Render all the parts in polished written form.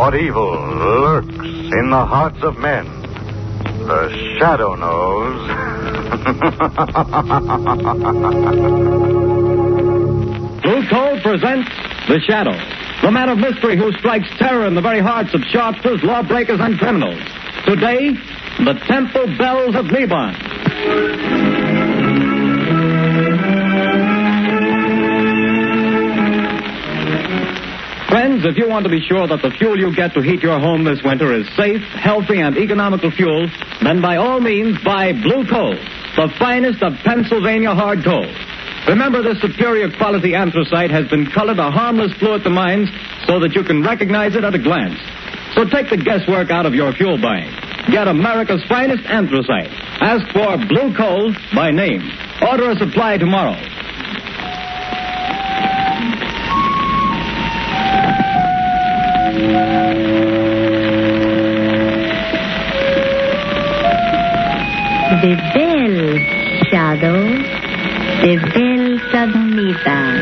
what evil lurks in the hearts of men, the Shadow knows. Blue Coal presents The Shadow, the man of mystery who strikes terror in the very hearts of sharpsters, lawbreakers, and criminals. Today, the Temple Bells of Neban. Friends, if you want to be sure that the fuel you get to heat your home this winter is safe, healthy, and economical fuel, then by all means buy Blue Coal, the finest of Pennsylvania hard coal. Remember, this superior quality anthracite has been colored a harmless blue at the mines so that you can recognize it at a glance. So take the guesswork out of your fuel buying. Get America's finest anthracite. Ask for Blue Coal by name. Order a supply tomorrow. The bells, Shadow. The bells of Neban.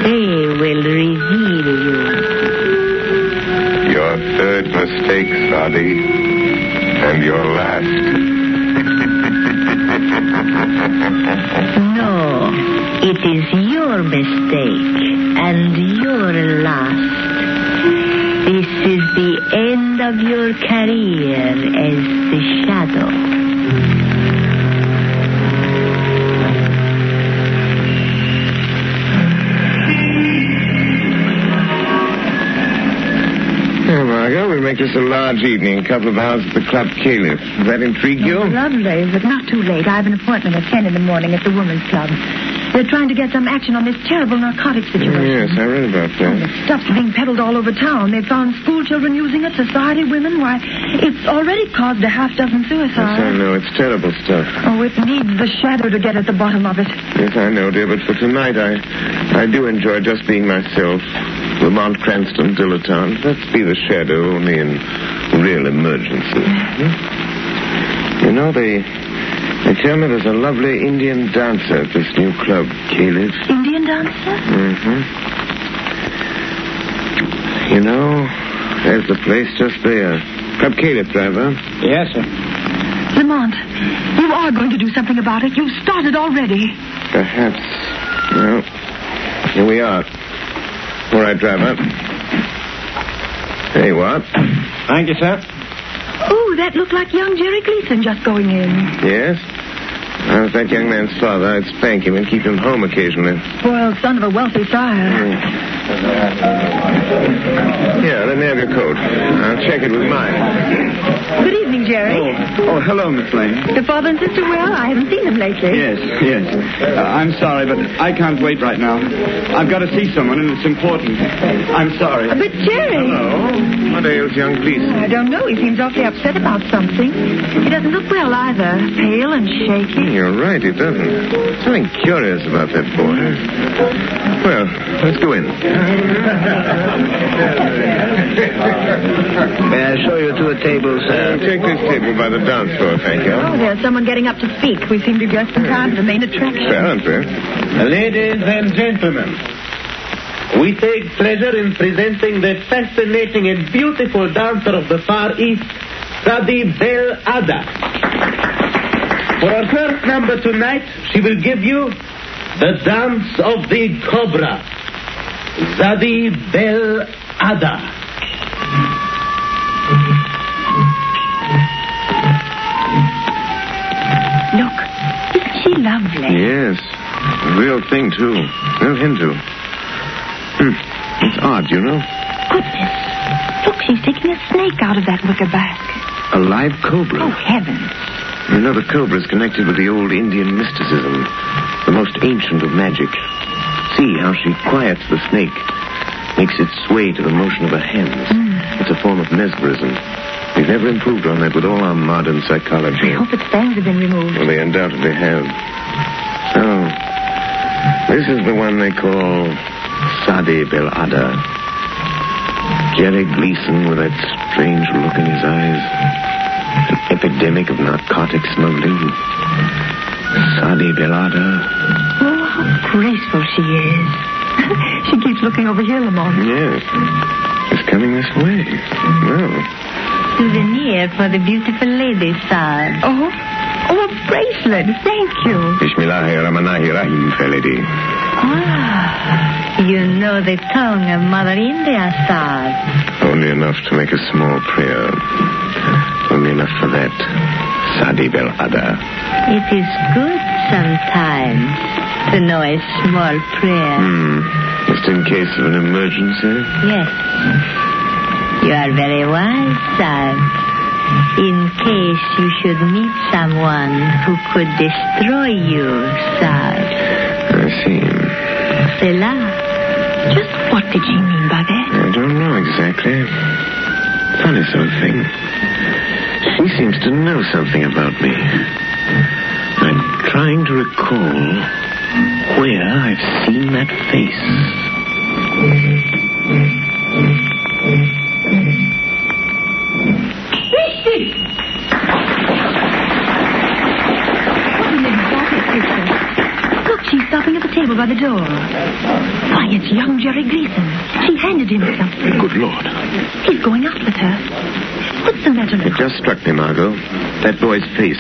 They will reveal you. Your third mistake, Sadi. And your last. No, it is your mistake and your last. This is the end of your career as the Shadow. Margot, we'll make this a large evening. A couple of hours at the Club Caliph. Does that intrigue you? Lovely, but not too late. I have an appointment at 10 in the morning at the Women's Club. They're trying to get some action on this terrible narcotic situation. Yes, I read about that. The stuff's being peddled all over town. They've found school children using it, society women. Why, it's already caused a half dozen suicides. Yes, I know. It's terrible stuff. Oh, it needs the Shadow to get at the bottom of it. Yes, I know, dear, but for tonight I do enjoy just being myself. Lamont Cranston, dilettante. Let's be the Shadow, only in real emergency. You know, they tell me there's a lovely Indian dancer at this new club, Caliph. Indian dancer? Mm-hmm. You know, there's the place just there. Club Caliph, driver. Yes, sir. Lamont, you are going to do something about it. You've started already. Perhaps. Well, here we are. All right, driver. There you are. Thank you, sir. Oh, that looked like young Jerry Gleason just going in. Yes? I was that young man's father. I'd spank him and keep him home occasionally. Spoiled son of a wealthy sire. Here, let me have your coat. I'll check it with mine. Good evening, Jerry. Oh, hello, Miss Lane. The father and sister well? I haven't seen them lately. Yes. I'm sorry, but I can't wait right now. I've got to see someone, and it's important. I'm sorry. But Jerry... Hello. What ails young Gleason? I don't know. He seems awfully upset about something. He doesn't look well either. Pale and shaky. You're right, he doesn't. Something curious about that boy. Well, let's go in. May I show you to a table, sir? Take this table by the dance floor, thank you. Oh, there's someone getting up to speak. We seem to be just in time for the main attraction. Apparently. Ladies and gentlemen, we take pleasure in presenting the fascinating and beautiful dancer of the Far East, Sadi Bel Ada. For our first number tonight, she will give you the dance of the cobra, Sadi Bel Ada. Look, isn't she lovely? Yes. Real thing, too. No Hindu. It's odd, you know. Goodness. Look, she's taking a snake out of that wicker bag. A live cobra. Oh, heavens. You know, the cobra is connected with the old Indian mysticism, the most ancient of magic. See how she quiets the snake, makes it sway to the motion of her hands. It's a form of mesmerism. We've never improved on that with all our modern psychology. I hope its fangs have been removed. Well, they undoubtedly have. So, this is the one they call Sadi Bel Ada. Jerry Gleason with that strange look in his eyes. An epidemic of narcotic smuggling. Sadi Bel Ada. Oh, how graceful she is. She keeps looking over here, Lamont. Yes. This He's coming this way. Well, Souvenir for the beautiful lady, sir. Oh, a bracelet. Thank you. Bismillahirrahmanirrahim, fair lady. Ah, you know the tongue of Mother India, sir. Only enough to make a small prayer. Only enough for that. Sadi Bel Ada. It is good sometimes to know a small prayer. Just in case of an emergency? Yes. You are very wise, sir. In case you should meet someone who could destroy you, sir. I see. Cela. Just what did she mean by that? I don't know exactly. Funny sort of thing. She seems to know something about me. I'm trying to recall where I've seen that face. Look, she's stopping at the table by the door. Why, it's young Jerry Gleason. She handed him something. Good Lord. He's going out with her. What's the matter It now? just struck me, Margot. That boy's face.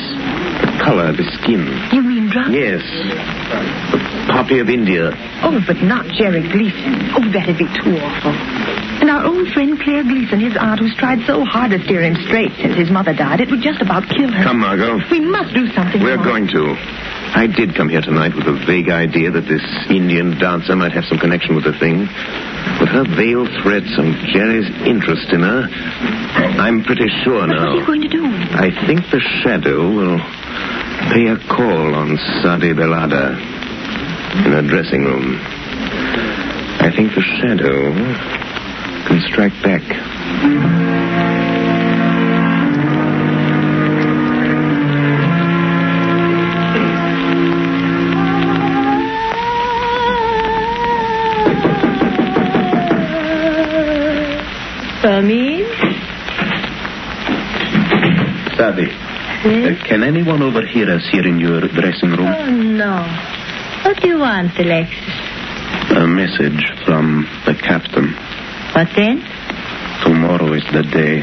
The color, the skin. You mean drunk? Yes. The poppy of India. Oh, but not Jerry Gleason. Oh, that'd be too awful. And our old friend Claire Gleason, his aunt, who's tried so hard to steer him straight since his mother died, it would just about kill her. Come, Margot. We must do something. We're Mama. going to. I did come here tonight with a vague idea that this Indian dancer might have some connection with the thing. With her veiled threats and Jerry's interest in her, I'm pretty sure But now. what's he going to do? I think the Shadow will pay a call on Sadi Bel Ada in her dressing room. I think the Shadow can strike back. Come in. Sadi, can anyone overhear us here in your dressing room? Oh, no. What do you want, Alexis? A message from the captain. What then? Tomorrow is the day.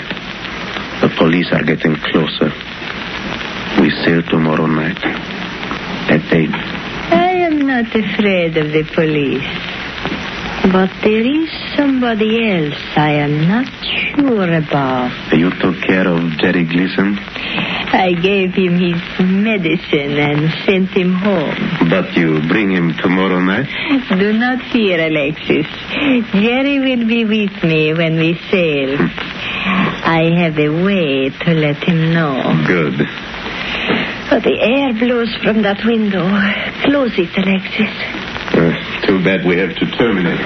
The police are getting closer. We sail tomorrow night at 8. I am not afraid of the police. But there is somebody else I am not sure about. You took care of Jerry Gleason? I gave him his medicine and sent him home. But you bring him tomorrow night? Do not fear, Alexis. Jerry will be with me when we sail. I have a way to let him know. Good. But the air blows from that window. Close it, Alexis. Too bad we have to terminate.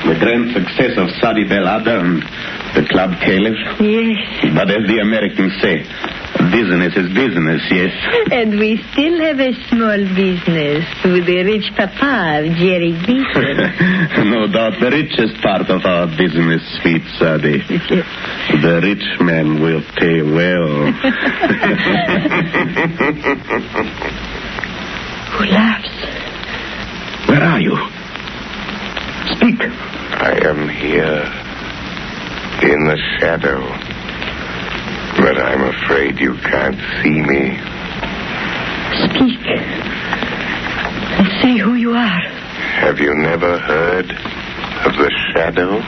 The grand success of Sadi Bel Ada and the Club Caliph. Yes. But as the Americans say, business is business, yes. And we still have a small business with the rich papa of Jerry Gleason. No doubt the richest part of our business, sweet Sadi. The rich man will pay well. Who laughs? Where are you? Speak. I am here in the shadow, but I'm afraid you can't see me. Speak. And say who you are. Have you never heard of the shadow?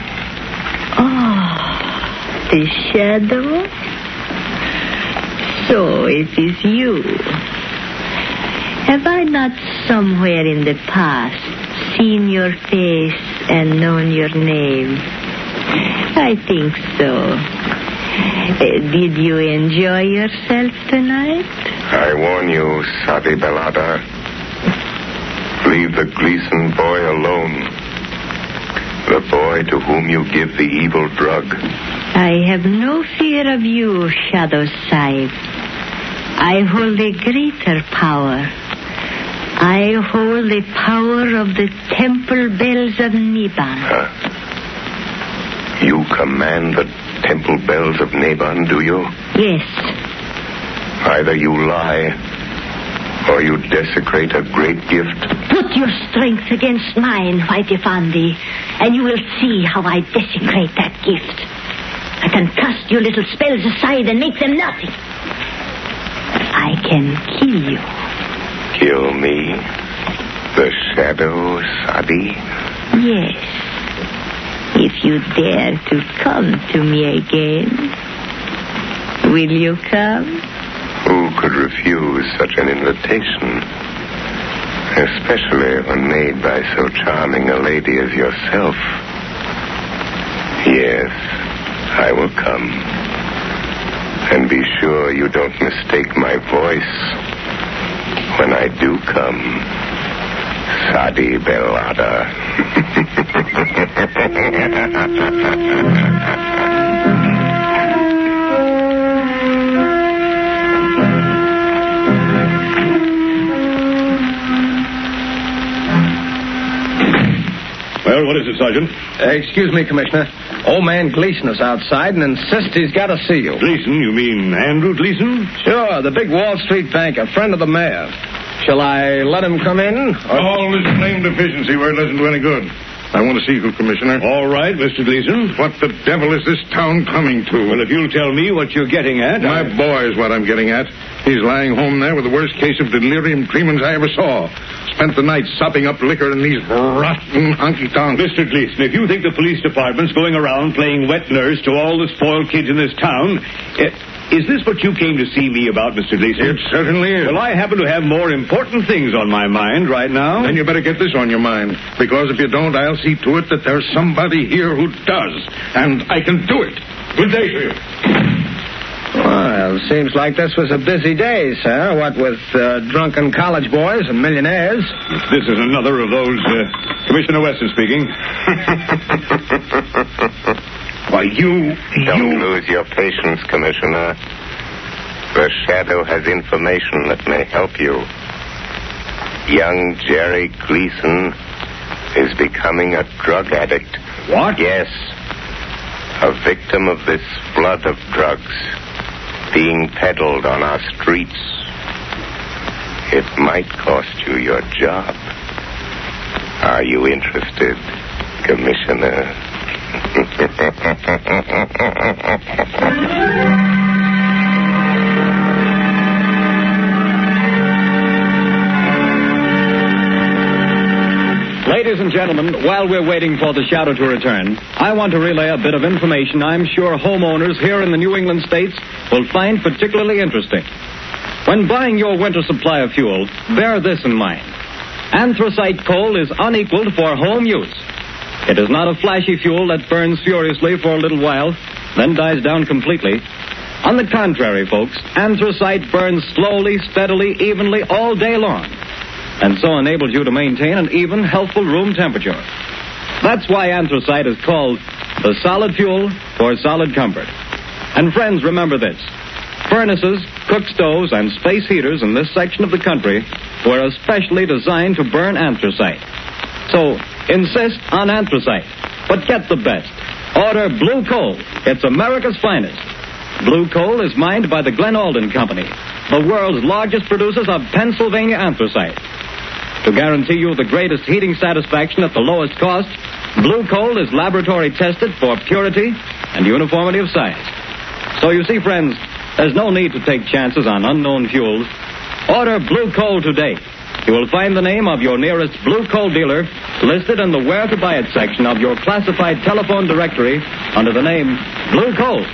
Oh, the shadow? So it is you. Have I not somewhere in the past seen your face and known your name? I think so. Did you enjoy yourself tonight? I warn you, Sadi Bel Ada. Leave the Gleason boy alone. The boy to whom you give the evil drug. I have no fear of you, Shadow Sahib. I hold a greater power. I hold the power of the temple bells of Neban. You command the temple bells of Neban, do you? Yes. Either you lie, or you desecrate a great gift. Put your strength against mine, White Effendi, and you will see how I desecrate that gift. I can cast your little spells aside and make them nothing. I can kill you. Kill me? The shadow, Sadi? Yes. If you dare to come to me again. Will you come? Who could refuse such an invitation? Especially when made by so charming a lady as yourself. Yes, I will come. And be sure you don't mistake my voice when I do come. Sadi Belada. Well, what is it, Sergeant? Excuse me, Commissioner. Old man Gleason is outside and insists he's got to see you. Gleason? You mean Andrew Gleason? Sure, the big Wall Street banker, friend of the mayor. Shall I let him come in? All this claim deficiency where it doesn't do any good. I want to see you, Commissioner. All right, Mr. Gleason. What the devil is this town coming to? Well, if you'll tell me what you're getting at... My boy is what I'm getting at. He's lying home there with the worst case of delirium tremens I ever saw. Spent the night sopping up liquor in these rotten honky-tonks. Mr. Gleason, if you think the police department's going around playing wet nurse to all the spoiled kids in this town... is this what you came to see me about, Mr. Gleason? It certainly is. Well, I happen to have more important things on my mind right now. Then you better get this on your mind. Because if you don't, I'll see to it that there's somebody here who does. And I can do it. Good day to you. Well, seems like this was a busy day, sir. What with drunken college boys and millionaires. This is another of those... Commissioner Weston speaking. Why, Don't lose your patience, Commissioner. The Shadow has information that may help you. Young Jerry Gleason is becoming a drug addict. What? Yes. A victim of this flood of drugs being peddled on our streets. It might cost you your job. Are you interested, Commissioner? Ladies and gentlemen, while we're waiting for the Shadow to return, I want to relay a bit of information I'm sure homeowners here in the New England states will find particularly interesting. When buying your winter supply of fuel, bear this in mind. Anthracite coal is unequaled for home use. It is not a flashy fuel that burns furiously for a little while, then dies down completely. On the contrary, folks, anthracite burns slowly, steadily, evenly all day long, and so enables you to maintain an even, healthful room temperature. That's why anthracite is called the solid fuel for solid comfort. And friends, remember this. Furnaces, cook stoves, and space heaters in this section of the country were especially designed to burn anthracite. So, insist on anthracite, but get the best. Order blue coal. It's America's finest. Blue coal is mined by the Glen Alden Company, the world's largest producers of Pennsylvania anthracite. To guarantee you the greatest heating satisfaction at the lowest cost, blue coal is laboratory tested for purity and uniformity of size. So you see, friends, there's no need to take chances on unknown fuels. Order blue coal today. You will find the name of your nearest blue coal dealer listed in the Where to Buy It section of your classified telephone directory under the name Blue Coal.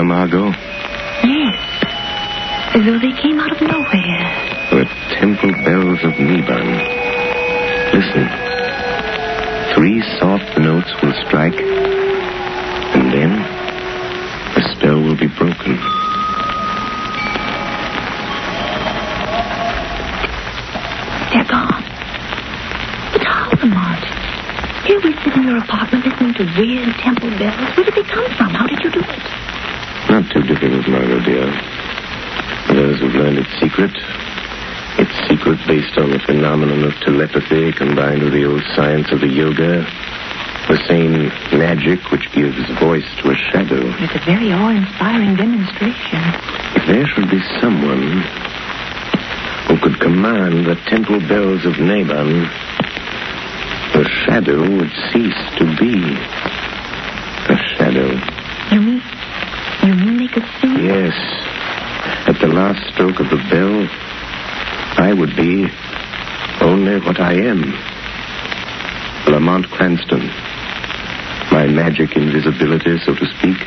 Margot? Yes. As though they came out of nowhere. The temple bells of Neban. Listen. 3 soft notes will strike, and then the spell will be broken. They're gone. But how, Lamont? Here we sit in your apartment listening to weird bells? Where did they come from? How did you do it? Not too difficult, Margot, dear. Those who've learned its secret based on the phenomenon of telepathy combined with the old science of the yoga, the same magic which gives voice to a shadow. It's a very awe-inspiring demonstration. If there should be someone who could command the temple bells of Neban, the shadow would cease to be a shadow. You mean they could see? Yes. At the last stroke of the bell, I would be only what I am. Lamont Cranston. My magic invisibility, so to speak,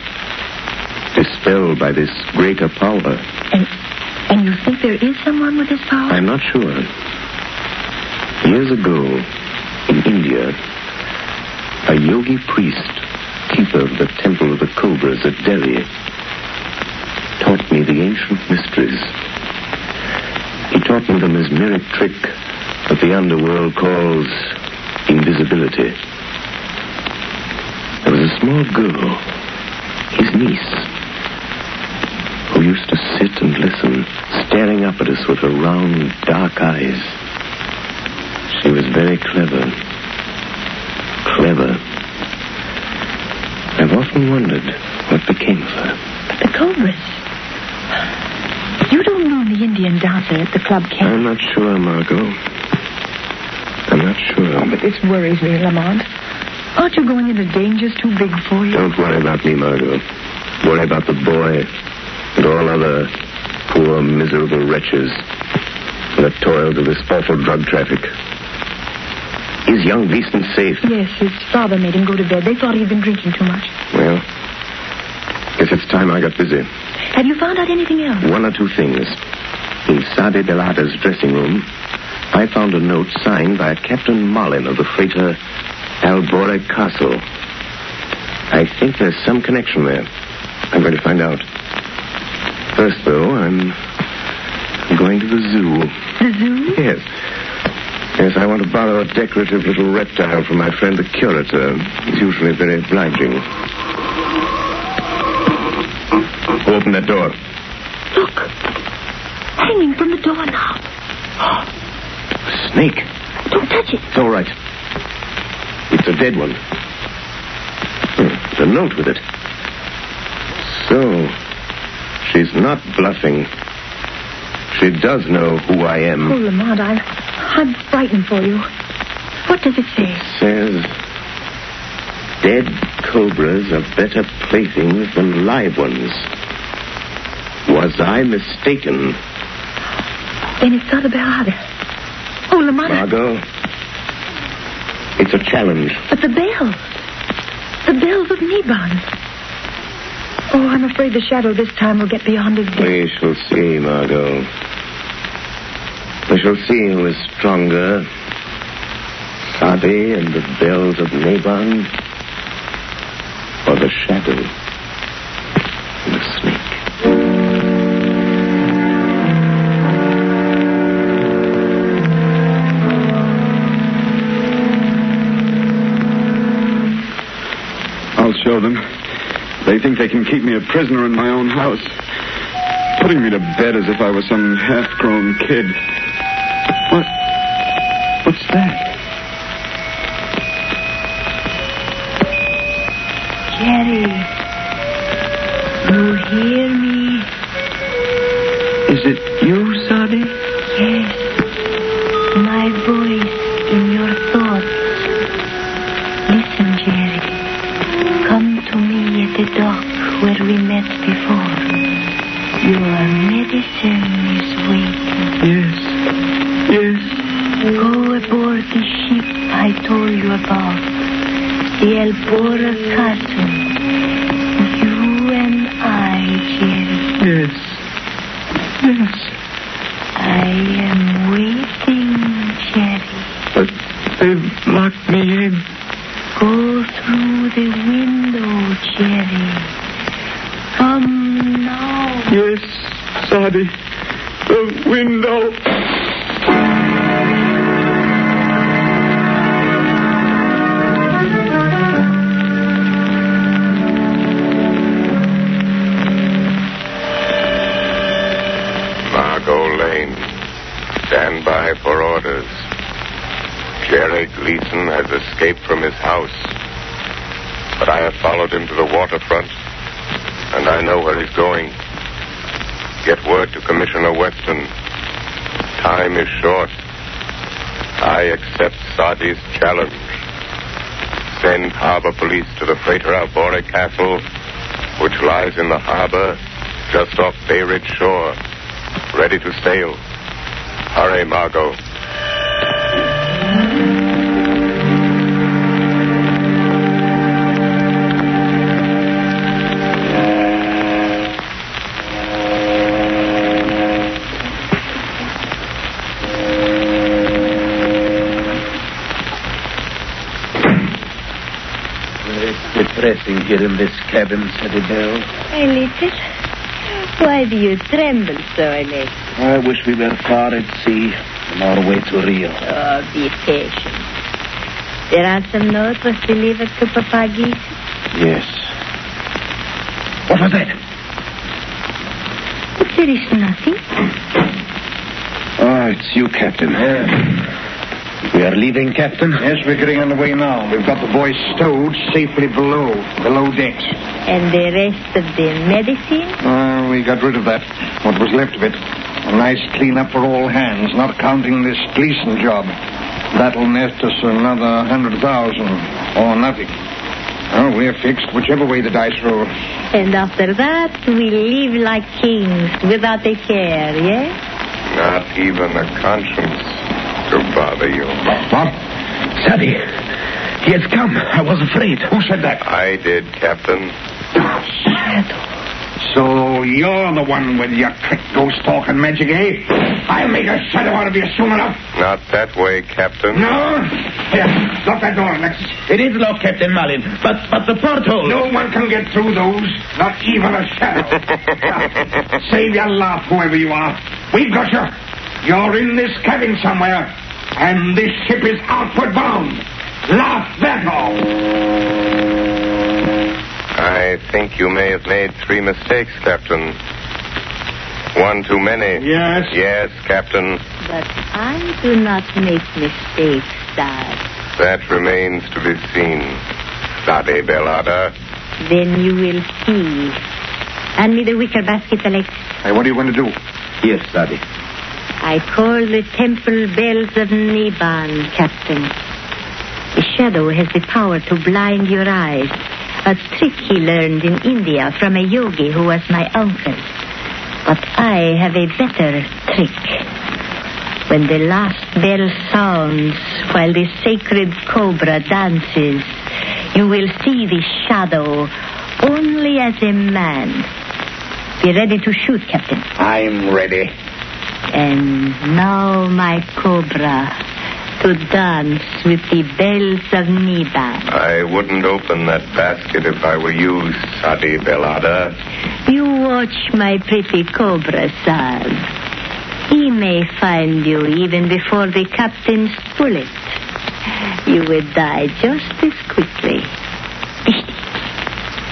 dispelled by this greater power. And you think there is someone with this power? I'm not sure. Years ago, in India, a yogi priest, keeper of the Temple of the Cobras at Delhi, taught me the ancient mysteries. He taught me the mesmeric trick that the underworld calls invisibility. There was a small girl, his niece, who used to sit and listen, staring up at us with her round, dark eyes. She was very clever. Clever. I've often wondered what became of her. But the Cobras. You don't mean the Indian dancer at the club camp? I'm not sure, Margot. I'm not sure. Oh, but this worries me, Lamont. Aren't you going into dangers too big for you? Don't worry about me, Margot. Worry about the boy and all other poor, miserable wretches in the toils of this awful drug traffic. Is young Beeston safe? Yes, his father made him go to bed. They thought he'd been drinking too much. Well, guess it's time I got busy. Have you found out anything else? One or two things. In Sadi Belada's dressing room, I found a note signed by Captain Marlin of the freighter Albore Castle. I think there's some connection there. I'm going to find out. First, though, I'm going to the zoo. The zoo? Yes. Yes, I want to borrow a decorative little reptile from my friend the curator. He's usually very obliging. Who opened that door? Look. Hanging from the door now. A snake. Don't touch it. It's all right. It's a dead one. There's a note with it. So, she's not bluffing. She does know who I am. Oh, Lamont, I'm frightened for you. What does it say? It says, dead cobras are better playthings than live ones. Was I mistaken? Then it's Sadi Belada. Oh, Lamont. Margot, it's a challenge. But the bells. The bells of Neban. Oh, I'm afraid the shadow this time will get beyond his depth. We shall see, Margot. We shall see who is stronger. Sadi and the bells of Neban, or the shadow and the snake. I'll show them. They think they can keep me a prisoner in my own house, putting me to bed as if I was some half-grown kid. What's that? Jerry, you hear me? Is it you, Sadi? Yes, my voice in your thoughts. Listen, Jerry. Come to me at the dock where we met before. Your medicine is waiting. Yes. Go aboard the ship I told you about, the Albora Castle. You and I, Jerry. Yes. I am waiting, Jerry. But they've locked me in. Go through the window, Jerry. Come now. Yes, Sadi. The window. escaped from his house. But I have followed him to the waterfront, and I know where he's going. Get word to Commissioner Weston. Time is short. I accept Sadi's challenge. Send harbor police to the freighter Albore Castle, which lies in the harbor just off Bay Ridge shore, ready to sail. Hurry, Margot. Depressing here in this cabin, Sadie Bell. A little. Why do you tremble so, Alex? I wish we were far at sea on our way to Rio. Oh, be patient. There are some notes was delivered to Papa Geese. Yes. What was that? There is nothing. Oh, it's you, Captain. We are leaving, Captain? Yes, we're getting on the way now. We've got the boys stowed safely below decks. And the rest of the medicine? We got rid of that. What was left of it. A nice clean-up for all hands, not counting this Gleason job. That'll net us another 100,000, or nothing. Oh, we're fixed, whichever way the dice roll. And after that, we live like kings, without a care, yes? Not even a conscience to bother you. What? Sadie, he has come. I was afraid. Who said that? I did, Captain. So you're the one with your trick ghost talk and magic, eh? I'll make a shadow out of you soon enough. Not that way, Captain. No? Here, lock that door, Alexis. It is locked, Captain Malin, but the porthole... No one can get through those, not even a shadow. Save your laugh, whoever you are. We've got you. You're in this cabin somewhere, and this ship is outward bound. Laugh that off. I think you may have made 3 mistakes, Captain. One too many. Yes? Yes, Captain. But I do not make mistakes, Dad. That remains to be seen, Sade Belada. Then you will see. Hand me the wicker basket, Alex. Hey, what are you going to do? Yes, Sadie. I call the temple bells of Neban, Captain. The shadow has the power to blind your eyes. A trick he learned in India from a yogi who was my uncle. But I have a better trick. When the last bell sounds while the sacred cobra dances, you will see the shadow only as a man. Be ready to shoot, Captain. I'm ready. And now, my cobra, to dance with the bells of Neban. I wouldn't open that basket if I were you, Sade Belada. You watch my pretty cobra, Sal. He may find you even before the captain's bullet. You would die just as quickly.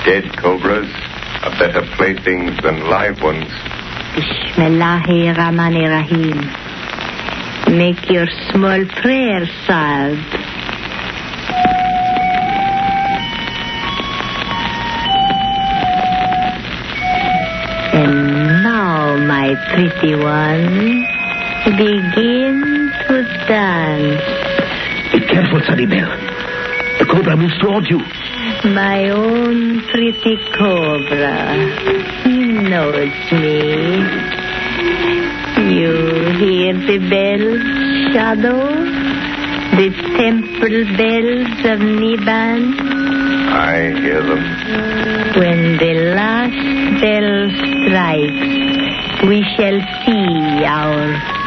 Dead cobras are better playthings than live ones. Bismillahirrahmanirrahim. Make your small prayer, Sal. And now, my pretty one, begin to dance. Be careful, Sadie Bell. The cobra moves towards you. My own pretty cobra. He knows me. You hear the bells, Shadow? The temple bells of Neban? I hear them. When the last bell strikes, we shall see our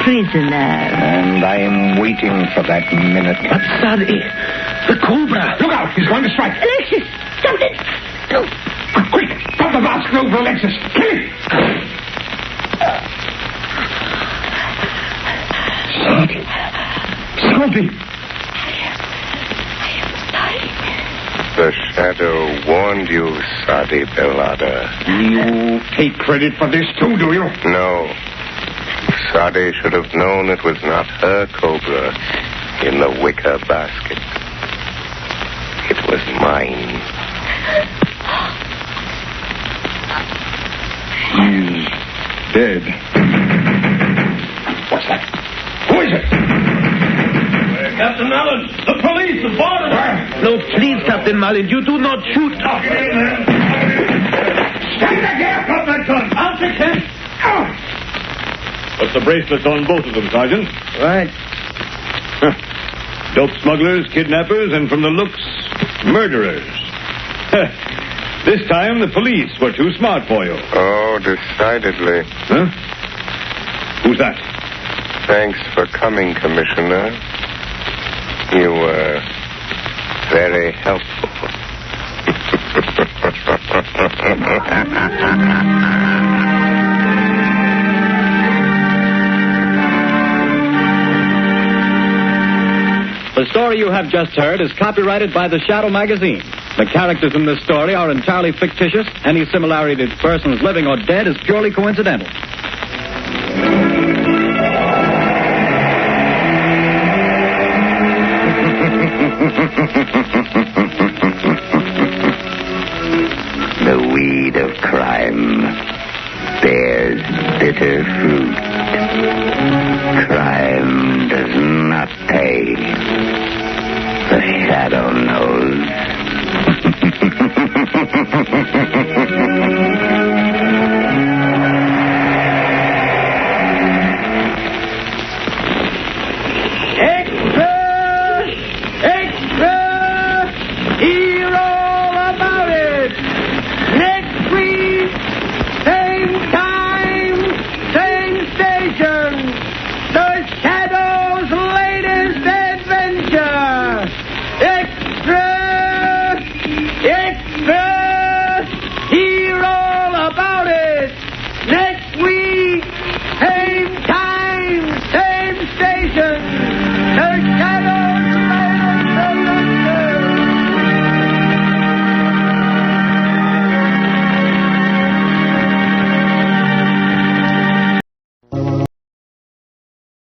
prisoner. And I'm waiting for that minute. But Sadie, the cobra. Look out! He's going to strike. Alexis, something! No. Quick! Pop the basket over Alexis. Kill him! Sadie. The shadow warned you, Sade Belada. You take credit for this too, do you? No. Sade should have known it was not her cobra in the wicker basket. was mine. He's dead. What's that? Who is it? Captain Allen, the police have boarded her. No, please, Captain Malin, you do not shoot. Stand back here! Drop that gun! I'll fix him. What's the bracelets on both of them, Sergeant? Right. Dope smugglers, kidnappers, and from the looks, murderers. This time the police were too smart for you. Oh, decidedly. Huh? Who's that? Thanks for coming, Commissioner. You were very helpful. The story you have just heard is copyrighted by the Shadow magazine. The characters in this story are entirely fictitious. Any similarity to persons living or dead is purely coincidental. The weed of crime bears bitter fruit. Crime does not pay. The Shadow knows.